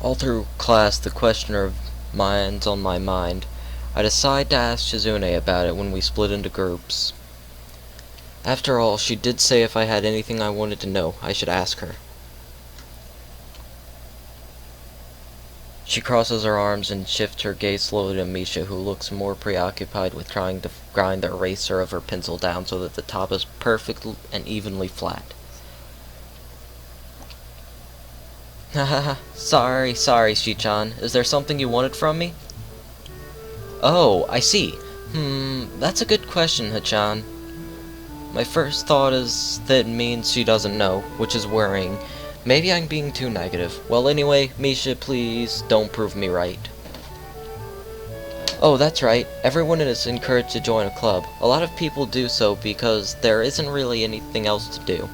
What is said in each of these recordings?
All through class, the question of mine's on my mind. I decide to ask Shizune about it when we split into groups. After all, she did say if I had anything I wanted to know, I should ask her. She crosses her arms and shifts her gaze slowly to Misha, who looks more preoccupied with trying to grind the eraser of her pencil down so that the top is perfect and evenly flat. Hahaha, sorry, Shi-chan. Is there something you wanted from me? Oh, I see. That's a good question, Hachan. My first thought is that it means she doesn't know, which is worrying. Maybe I'm being too negative. Well, anyway, Misha, please don't prove me right. Oh, that's right. Everyone is encouraged to join a club. A lot of people do so because there isn't really anything else to do.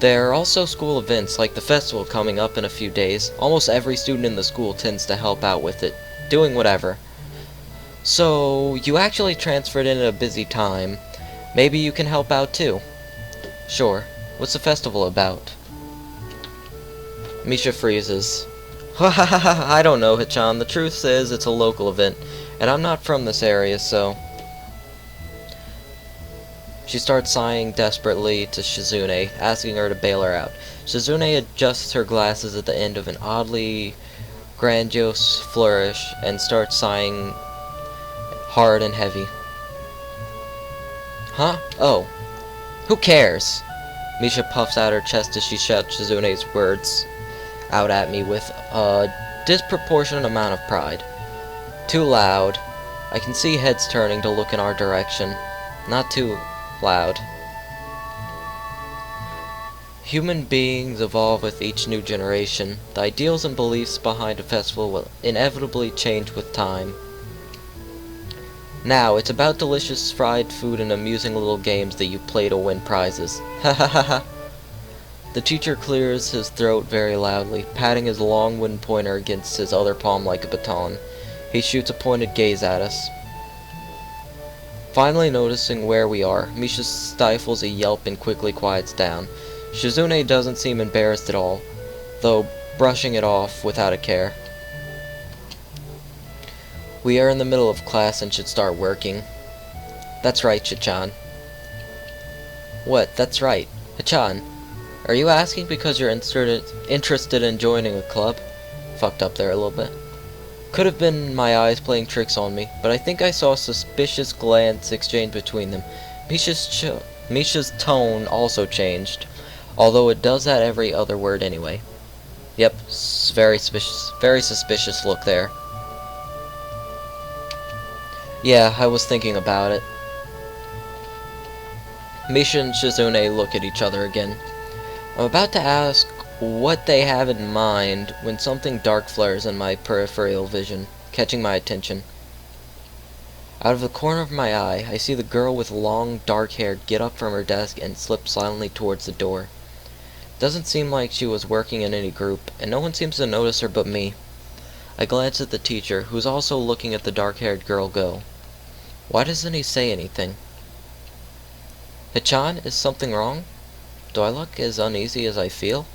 There are also school events like the festival coming up in a few days. Almost every student in the school tends to help out with it, doing whatever. So, you actually transferred in at a busy time. Maybe you can help out too. Sure. What's the festival about? Misha freezes. I don't know, Hachan. The truth is, it's a local event, and I'm not from this area, so... She starts sighing desperately to Shizune, asking her to bail her out. Shizune adjusts her glasses at the end of an oddly grandiose flourish, and starts sighing hard and heavy. Huh? Oh. Who cares? Misha puffs out her chest as she shouts Shizune's words out at me with a disproportionate amount of pride. Too loud. I can see heads turning to look in our direction. Not too loud. Human beings evolve with each new generation. The ideals and beliefs behind a festival will inevitably change with time. Now, it's about delicious fried food and amusing little games that you play to win prizes. Ha ha ha ha. The teacher clears his throat very loudly, patting his long wooden pointer against his other palm like a baton. He shoots a pointed gaze at us. Finally noticing where we are, Misha stifles a yelp and quickly quiets down. Shizune doesn't seem embarrassed at all, though brushing it off without a care. We are in the middle of class and should start working. That's right, Shi-chan. What? That's right. Hachan, are you asking because you're interested in joining a club? Fucked up there a little bit. Could have been my eyes playing tricks on me, but I think I saw a suspicious glance exchanged between them. Misha's tone also changed, although it does at every other word anyway. Yep, very suspicious look there. Yeah, I was thinking about it. Misha and Shizune look at each other again. I'm about to ask what they have in mind when something dark flares in my peripheral vision, catching my attention. Out of the corner of my eye, I see the girl with long, dark hair get up from her desk and slip silently towards the door. Doesn't seem like she was working in any group, and no one seems to notice her but me. I glance at the teacher, who's also looking at the dark-haired girl go. Why doesn't he say anything? Hachan, is something wrong? Do I look as uneasy as I feel?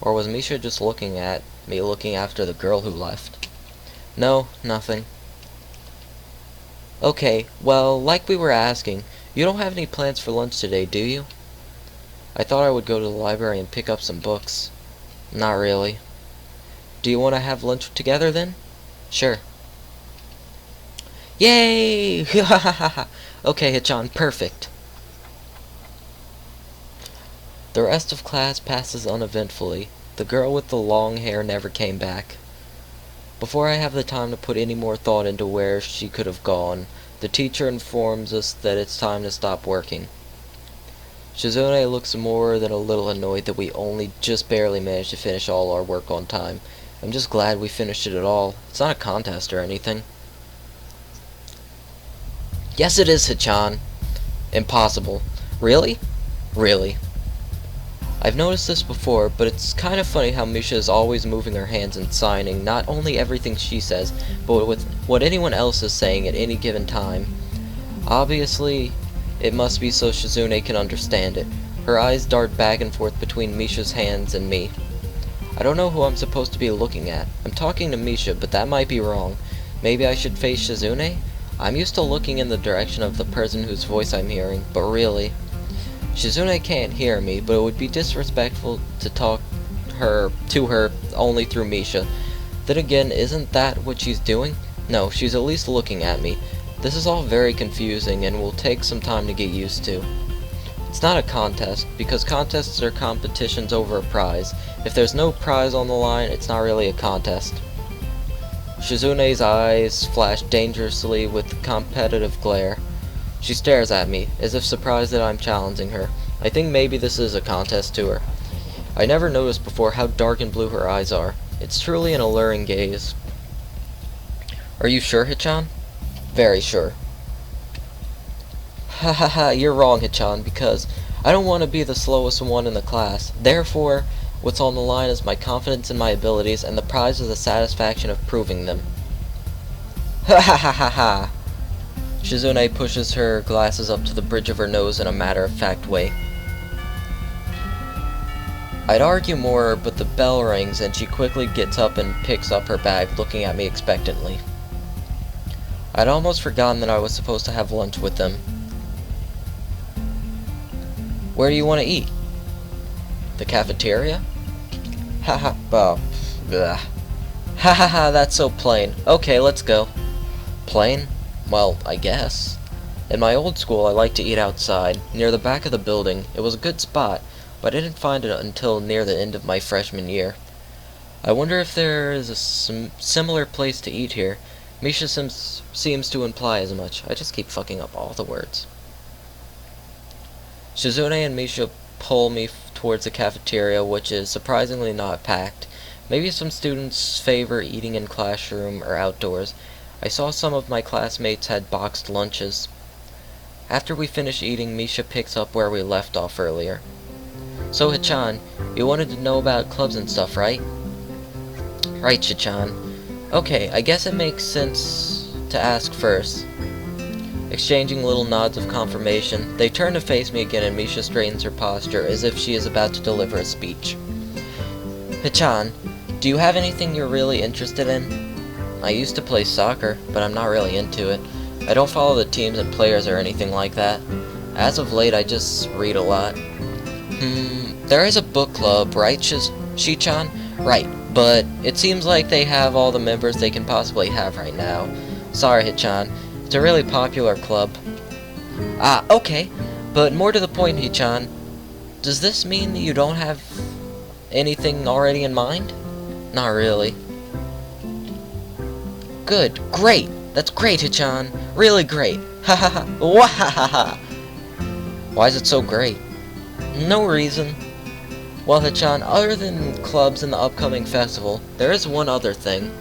Or was Misha just looking at me looking after the girl who left? No, nothing. Okay, well, like we were asking, you don't have any plans for lunch today, do you? I thought I would go to the library and pick up some books. Not really. Do you want to have lunch together then? Sure. Yay! Okay, Hachan, perfect. The rest of class passes uneventfully. The girl with the long hair never came back. Before I have the time to put any more thought into where she could have gone, the teacher informs us that it's time to stop working. Shizune looks more than a little annoyed that we only just barely managed to finish all our work on time. I'm just glad we finished it at all. It's not a contest or anything. Yes, it is, Hachan. Impossible. Really? Really. I've noticed this before, but it's kind of funny how Misha is always moving her hands and signing not only everything she says, but with what anyone else is saying at any given time. Obviously, it must be so Shizune can understand it. Her eyes dart back and forth between Misha's hands and me. I don't know who I'm supposed to be looking at. I'm talking to Misha, but that might be wrong. Maybe I should face Shizune? I'm used to looking in the direction of the person whose voice I'm hearing, but really... Shizune can't hear me, but it would be disrespectful to talk to her only through Misha. Then again, isn't that what she's doing? No, she's at least looking at me. This is all very confusing and will take some time to get used to. It's not a contest, because contests are competitions over a prize. If there's no prize on the line, it's not really a contest. Shizune's eyes flash dangerously with competitive glare. She stares at me, as if surprised that I'm challenging her. I think maybe this is a contest to her. I never noticed before how dark and blue her eyes are. It's truly an alluring gaze. Are you sure, Hichan? Very sure. Ha ha ha, you're wrong, Hichan, because I don't want to be the slowest one in the class. Therefore, what's on the line is my confidence in my abilities, and the prize is the satisfaction of proving them. Ha ha ha ha ha! Shizune pushes her glasses up to the bridge of her nose in a matter-of-fact way. I'd argue more, but the bell rings and she quickly gets up and picks up her bag, looking at me expectantly. I'd almost forgotten that I was supposed to have lunch with them. Where do you want to eat? The cafeteria? Haha, oh, bleh. Ha ha ha, that's so plain. Okay, let's go. Plain? Well, I guess. In my old school, I liked to eat outside, near the back of the building. It was a good spot, but I didn't find it until near the end of my freshman year. I wonder if there is a similar place to eat here. Misha seems to imply as much. I just keep fucking up all the words. Shizune and Misha pull me towards the cafeteria, which is surprisingly not packed. Maybe some students favor eating in classroom or outdoors. I saw some of my classmates had boxed lunches. After we finish eating, Misha picks up where we left off earlier. So, Hichan, you wanted to know about clubs and stuff, right? Right, Hichan. Okay, I guess it makes sense to ask first. Exchanging little nods of confirmation, they turn to face me again and Misha straightens her posture as if she is about to deliver a speech. Hichan, do you have anything you're really interested in? I used to play soccer, but I'm not really into it. I don't follow the teams and players or anything like that. As of late, I just read a lot. There is a book club, right, Shichan? Right, but it seems like they have all the members they can possibly have right now. Sorry, Hichan. It's a really popular club. Ah, okay. But more to the point, Hichan, does this mean that you don't have anything already in mind? Not really. Good. Great. That's great, Hichan. Really great. Ha ha ha. Wah ha ha ha. Why is it so great? No reason. Well, Hichan, other than clubs and the upcoming festival, there is one other thing.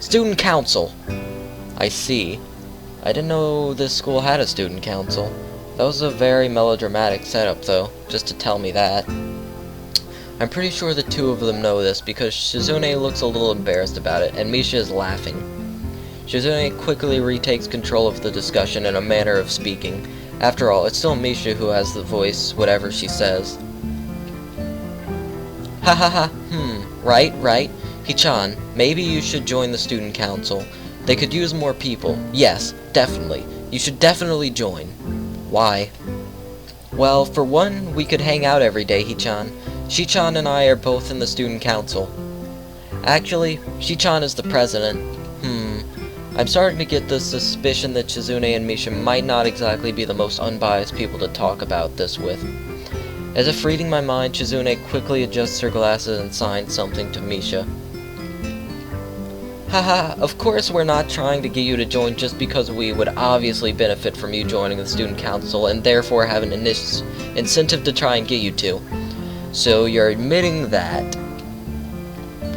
Student council. I see. I didn't know this school had a student council. That was a very melodramatic setup, though, just to tell me that. I'm pretty sure the two of them know this, because Shizune looks a little embarrassed about it, and Misha is laughing. Shizune quickly retakes control of the discussion in a manner of speaking. After all, it's still Misha who has the voice, whatever she says. Ha ha ha, right. Hichan, maybe you should join the student council. They could use more people. Yes, definitely. You should definitely join. Why? Well, for one, we could hang out every day, Hichan. Shichan and I are both in the student council. Actually, Shichan is the president. I'm starting to get the suspicion that Shizune and Misha might not exactly be the most unbiased people to talk about this with. As if reading my mind, Shizune quickly adjusts her glasses and signs something to Misha. Haha, of course we're not trying to get you to join just because we would obviously benefit from you joining the student council and therefore have an incentive to try and get you to. So you're admitting that...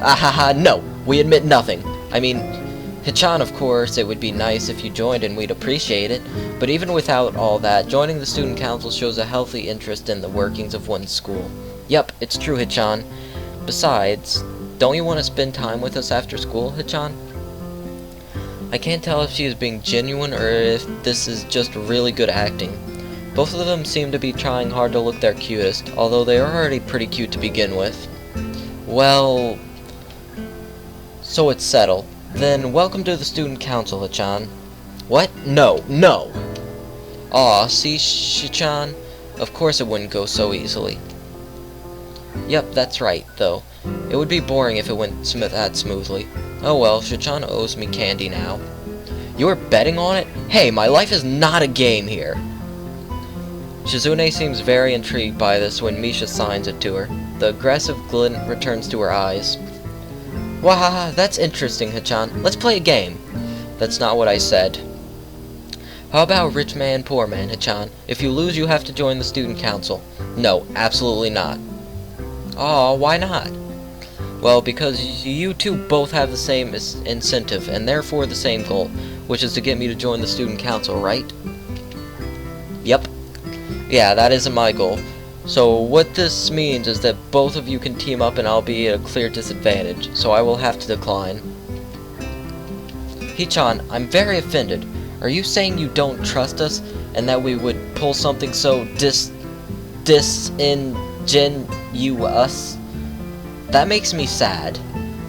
Ahaha, no, we admit nothing. I mean, Hichan, of course, it would be nice if you joined and we'd appreciate it, but even without all that, joining the student council shows a healthy interest in the workings of one's school. Yep, it's true, Hichan. Besides, don't you want to spend time with us after school, Hichan? I can't tell if she is being genuine or if this is just really good acting. Both of them seem to be trying hard to look their cutest, although they are already pretty cute to begin with. Well, so it's settled. Then welcome to the student council, Hachan. What? No, no! Aw, see, Shichan? Of course it wouldn't go so easily. Yep, that's right, though. It would be boring if it went that smoothly. Oh well, Shichan owes me candy now. You are betting on it? Hey, my life is not a game here! Shizune seems very intrigued by this when Misha signs it to her. The aggressive glint returns to her eyes. Wahaha, that's interesting, Hachan. Let's play a game. That's not what I said. How about rich man, poor man, Hachan? If you lose, you have to join the student council. No, absolutely not. Aw, why not? Well, because you two both have the same incentive, and therefore the same goal, which is to get me to join the student council, right? Yep. Yeah, that isn't my goal. So what this means is that both of you can team up and I'll be at a clear disadvantage, so I will have to decline. Hichan, I'm very offended. Are you saying you don't trust us, and that we would pull something so disingenuous? That makes me sad.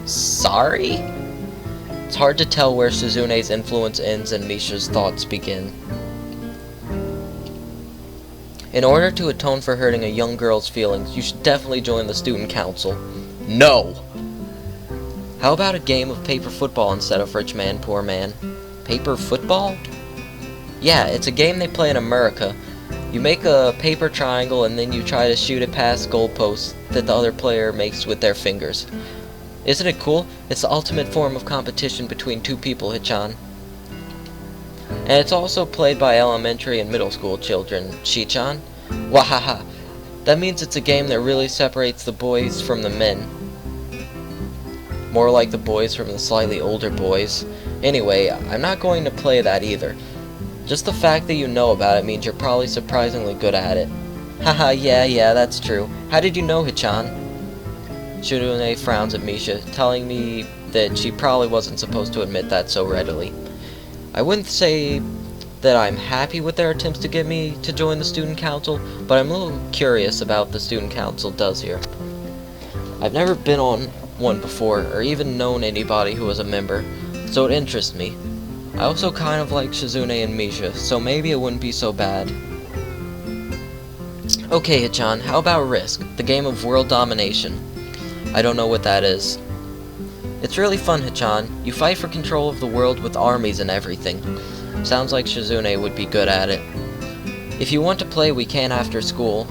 Sorry? It's hard to tell where Shizune's influence ends and Misha's thoughts begin. In order to atone for hurting a young girl's feelings, you should definitely join the student council. No! How about a game of paper football instead of rich man, poor man? Paper football? Yeah, it's a game they play in America. You make a paper triangle and then you try to shoot it past goalposts that the other player makes with their fingers. Isn't it cool? It's the ultimate form of competition between two people, Hichan. And it's also played by elementary and middle school children, Shichan. Wahaha. That means it's a game that really separates the boys from the men. More like the boys from the slightly older boys. Anyway, I'm not going to play that either. Just the fact that you know about it means you're probably surprisingly good at it. Haha, yeah, that's true. How did you know, Hichan? Shizune frowns at Misha, telling me that she probably wasn't supposed to admit that so readily. I wouldn't say that I'm happy with their attempts to get me to join the student council, but I'm a little curious about what the student council does here. I've never been on one before, or even known anybody who was a member, so it interests me. I also kind of like Shizune and Misha, so maybe it wouldn't be so bad. Okay, Hichan, how about Risk, the game of world domination? I don't know what that is. It's really fun, Hichan. You fight for control of the world with armies and everything. Sounds like Shizune would be good at it. If you want to play, we can after school.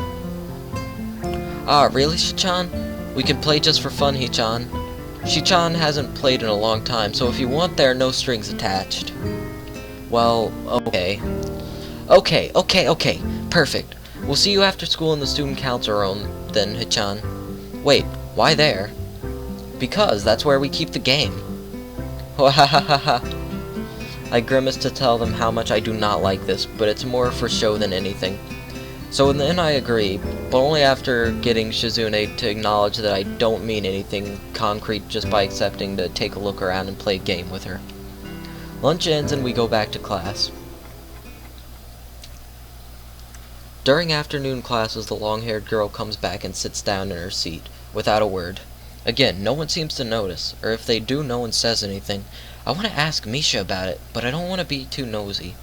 Ah, really, Shichan? We can play just for fun, Hichan. Shichan hasn't played in a long time, so if you want, there are no strings attached. Well, okay. Okay. Perfect. We'll see you after school in the student council room, then, Hichan. Wait, why there? Because that's where we keep the game. I grimace to tell them how much I do not like this, but it's more for show than anything. So then I agree, but only after getting Shizune to acknowledge that I don't mean anything concrete just by accepting to take a look around and play a game with her. Lunch ends and we go back to class. During afternoon classes, the long-haired girl comes back and sits down in her seat, without a word. Again, no one seems to notice, or if they do, no one says anything. I want to ask Misha about it, but I don't want to be too nosy.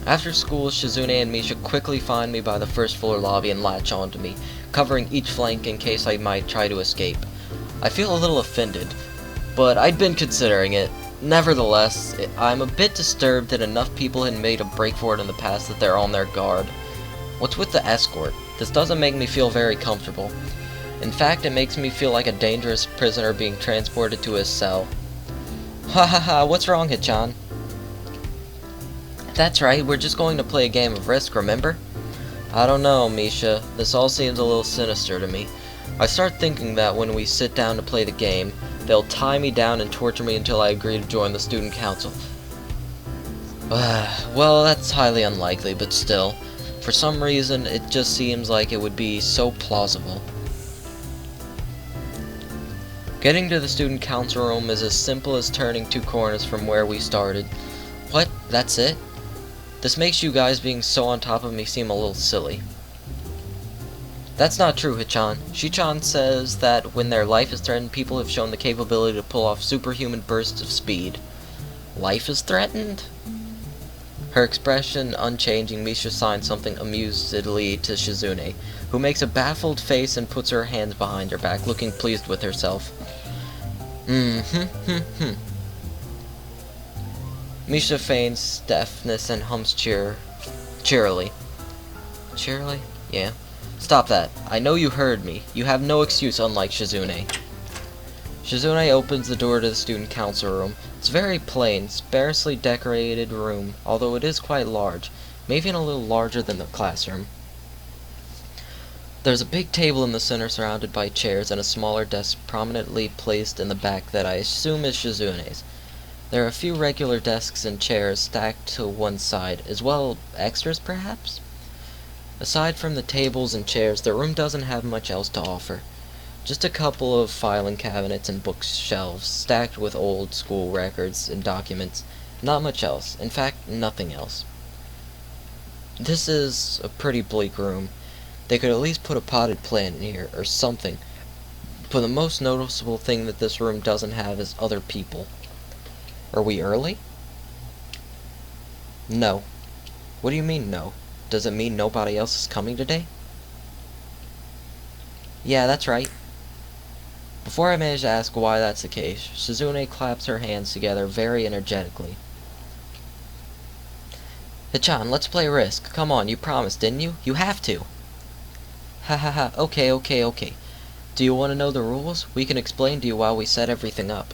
After school, Shizune and Misha quickly find me by the first floor lobby and latch onto me, covering each flank in case I might try to escape. I feel a little offended, but I'd been considering it. Nevertheless, I'm a bit disturbed that enough people had made a break for it in the past that they're on their guard. What's with the escort? This doesn't make me feel very comfortable. In fact, it makes me feel like a dangerous prisoner being transported to his cell. What's wrong, Hichan? That's right, we're just going to play a game of Risk, remember? I don't know, Misha. This all seems a little sinister to me. I start thinking that when we sit down to play the game, they'll tie me down and torture me until I agree to join the student council. Well, that's highly unlikely, but still. For some reason, it just seems like it would be so plausible. Getting to the student council room is as simple as turning 2 corners from where we started. What? That's it? This makes you guys being so on top of me seem a little silly. That's not true, Hichan. Shichan says that when their life is threatened, people have shown the capability to pull off superhuman bursts of speed. Life is threatened? Her expression unchanging, Misha signs something amusedly to Shizune, who makes a baffled face and puts her hands behind her back, looking pleased with herself. Misha feigns deafness and hums cheerily. Cheerily? Yeah. Stop that. I know you heard me. You have no excuse, unlike Shizune. Shizune opens the door to the student council room. It's a very plain, sparsely decorated room, although it is quite large, maybe even a little larger than the classroom. There's a big table in the center surrounded by chairs and a smaller desk prominently placed in the back that I assume is Shizune's. There are a few regular desks and chairs stacked to one side, as well extras perhaps? Aside from the tables and chairs, the room doesn't have much else to offer. Just a couple of filing cabinets and bookshelves stacked with old school records and documents. Not much else. In fact, nothing else. This is a pretty bleak room. They could at least put a potted plant in here, or something. But the most noticeable thing that this room doesn't have is other people. Are we early? No. What do you mean, no? Does it mean nobody else is coming today? Yeah, that's right. Before I manage to ask why that's the case, Shizune claps her hands together very energetically. Hichan, let's play Risk. Come on, you promised, didn't you? You have to. Ha ha ha, okay. Do you want to know the rules? We can explain to you while we set everything up.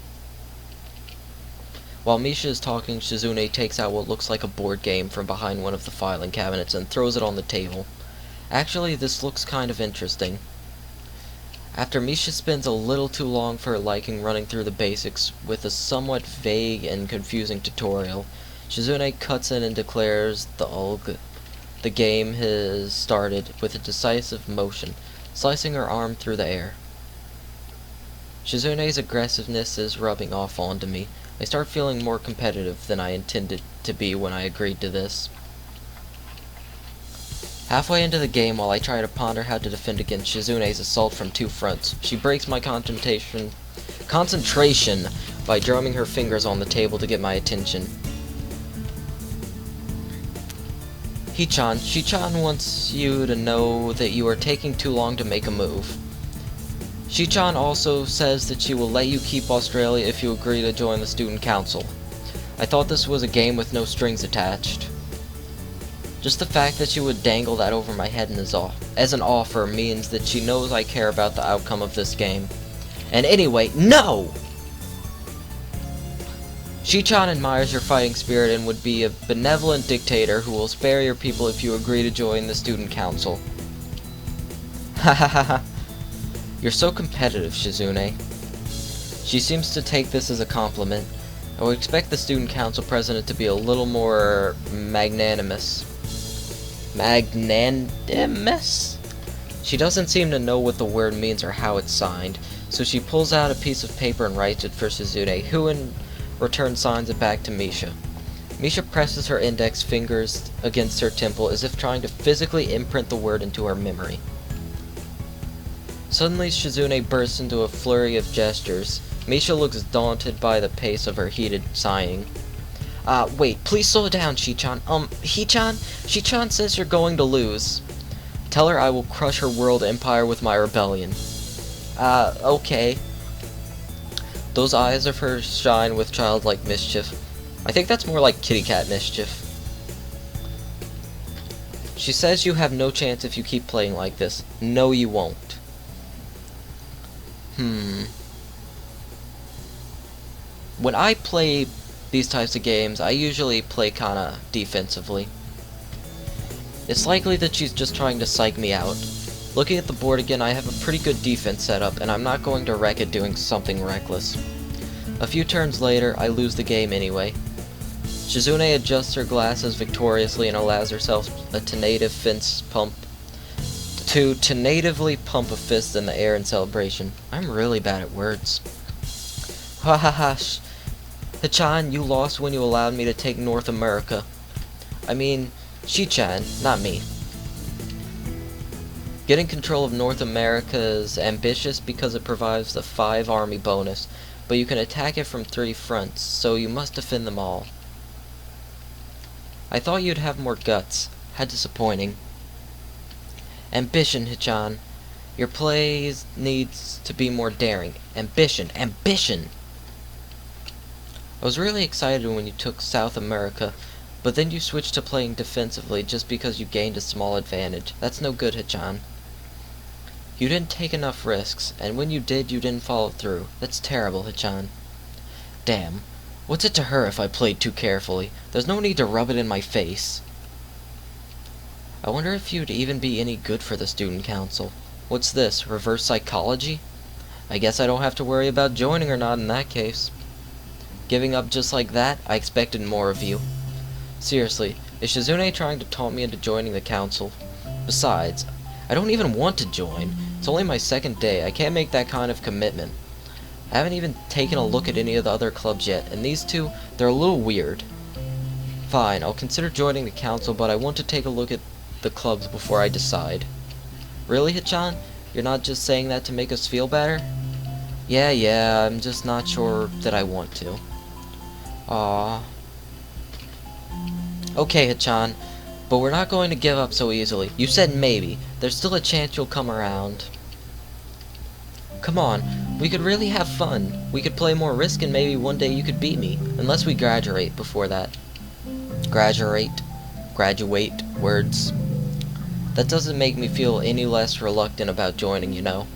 While Misha is talking, Shizune takes out what looks like a board game from behind one of the filing cabinets and throws it on the table. Actually, this looks kind of interesting. After Misha spends a little too long for her liking running through the basics with a somewhat vague and confusing tutorial, Shizune cuts in and declares the game has started with a decisive motion, slicing her arm through the air. Shizune's aggressiveness is rubbing off onto me. I start feeling more competitive than I intended to be when I agreed to this. Halfway into the game, while I try to ponder how to defend against Shizune's assault from two fronts, she breaks my concentration by drumming her fingers on the table to get my attention. Shichan wants you to know that you are taking too long to make a move. Shichan also says that she will let you keep Australia if you agree to join the student council. I thought this was a game with no strings attached. Just the fact that she would dangle that over my head as an offer means that she knows I care about the outcome of this game. And anyway, no! Shichan admires your fighting spirit and would be a benevolent dictator who will spare your people if you agree to join the student council. Ha ha ha ha. You're so competitive, Shizune. She seems to take this as a compliment. I would expect the student council president to be a little more magnanimous. Magnanimous? She doesn't seem to know what the word means or how it's signed, so she pulls out a piece of paper and writes it for Shizune, who in return signs it back to Misha. Misha presses her index fingers against her temple as if trying to physically imprint the word into her memory. Suddenly, Shizune bursts into a flurry of gestures. Misha looks daunted by the pace of her heated sighing. Wait, please slow down, Shichan. Shichan says you're going to lose. Tell her I will crush her world empire with my rebellion. Okay. Those eyes of hers shine with childlike mischief. I think that's more like kitty cat mischief. She says you have no chance if you keep playing like this. No, you won't. When I play these types of games, I usually play kinda defensively. It's likely that she's just trying to psych me out. Looking at the board again, I have a pretty good defense setup, and I'm not going to wreck it doing something reckless. A few turns later, I lose the game anyway. Shizune adjusts her glasses victoriously and allows herself to tentatively pump a fist in the air in celebration. I'm really bad at words. Ha ha ha. Hichan, you lost when you allowed me to take North America. I mean, Shichan, not me. Getting control of North America is ambitious because it provides the 5 army bonus, but you can attack it from 3 fronts, so you must defend them all. I thought you'd have more guts. How disappointing. Ambition, Hichan. Your plays needs to be more daring. Ambition, ambition! I was really excited when you took South America, but then you switched to playing defensively just because you gained a small advantage. That's no good, Hichan. You didn't take enough risks, and when you did, you didn't follow through. That's terrible, Hichan. Damn. What's it to her if I played too carefully? There's no need to rub it in my face. I wonder if you'd even be any good for the student council. What's this, reverse psychology? I guess I don't have to worry about joining or not in that case. Giving up just like that? I expected more of you. Seriously, is Shizune trying to taunt me into joining the council? Besides, I don't even want to join. It's only my 2nd day. I can't make that kind of commitment. I haven't even taken a look at any of the other clubs yet, and these two, they're a little weird. Fine, I'll consider joining the council, but I want to take a look at the clubs before I decide. Really, Hichan? You're not just saying that to make us feel better? Yeah, I'm just not sure that I want to. Aww. Okay, Hichan, but we're not going to give up so easily. You said maybe. There's still a chance you'll come around. Come on, we could really have fun. We could play more Risk and maybe one day you could beat me. Unless we graduate before that. Graduate, words. That doesn't make me feel any less reluctant about joining, you know.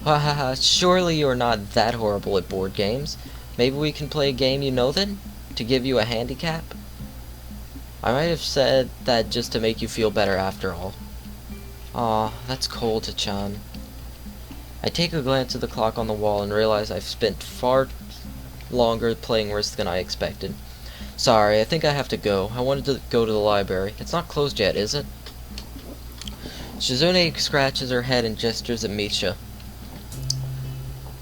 Hahaha, surely you're not that horrible at board games. Maybe we can play a game you know then? To give you a handicap? I might have said that just to make you feel better after all. Aw, that's cold, Hichan. I take a glance at the clock on the wall and realize I've spent far longer playing Risk than I expected. Sorry, I think I have to go. I wanted to go to the library. It's not closed yet, is it? Shizune scratches her head and gestures at Misha.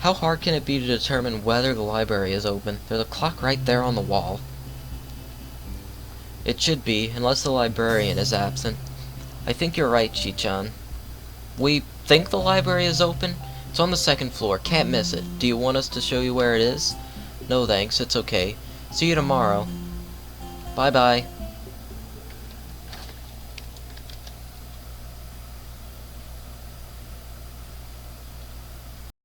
How hard can it be to determine whether the library is open? There's a clock right there on the wall. It should be, unless the librarian is absent. I think you're right, Chi-chan. We think the library is open? It's on the 2nd floor. Can't miss it. Do you want us to show you where it is? No thanks, it's okay. See you tomorrow. Bye-bye.